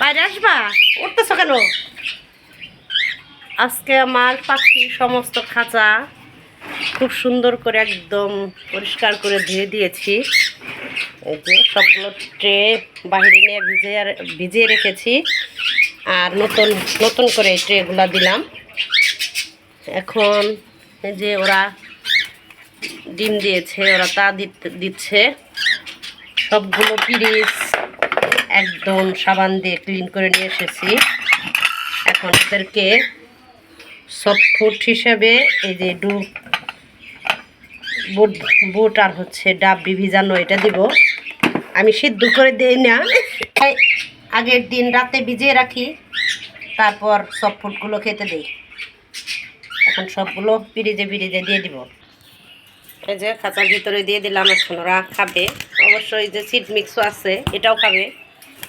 বাইরে আসবা, উঠতেছ কেন? আজকে আমার পাখি সমস্ত খাঁচা খুব সুন্দর করে একদম পরিষ্কার করে ধুয়ে দিয়েছি। এই যে সবগুলো ট্রে বাহিরে নিয়ে ভিজিয়ে রেখেছি, আর নতুন নতুন করে এই ট্রেগুলো দিলাম। এখন এই যে ওরা ডিম দিয়েছে, ওরা তা দিচ্ছে। সবগুলো পিরিচ একদম সাবান দিয়ে ক্লিন করে নিয়ে এসেছি। এখন ওদেরকে সফট ফুড হিসেবে এই যে বুট আর হচ্ছে ডাবি ভিজানো এটা দিব। আমি সিদ্ধ করে দিই না, আগের দিন রাতে ভিজিয়ে রাখি, তারপর সফট ফুডগুলো খেতে দিই। এখন সবগুলো পিরিজে দিয়ে দিব। এই যে খাঁচার ভিতরে দিয়ে দিলাম। এখন ওরা খাবে। অবশ্যই যে সিড মিক্সও আছে, এটাও খাবে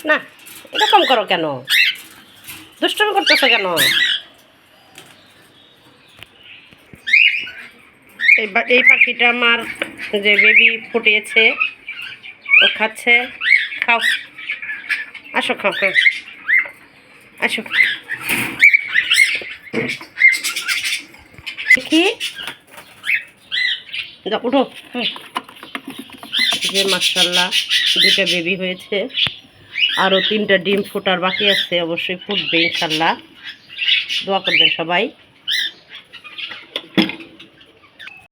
না। এরকম করো কেন? দুষ্টুমি করতেছো কেন? এই পাখিটা আমার যে বেবি ফুটিয়েছে, ও খাচ্ছে। খাও, আসো খাও, হ্যাঁ আসো। দেখি উঠো। যে মাশাআল্লাহ দুটা বেবি হয়েছে, আরও 3টা ডিম ফোটার বাকি আছে। অবশ্যই ফুটবে ইনশাল্লাহ। দোয়া করবেন সবাই।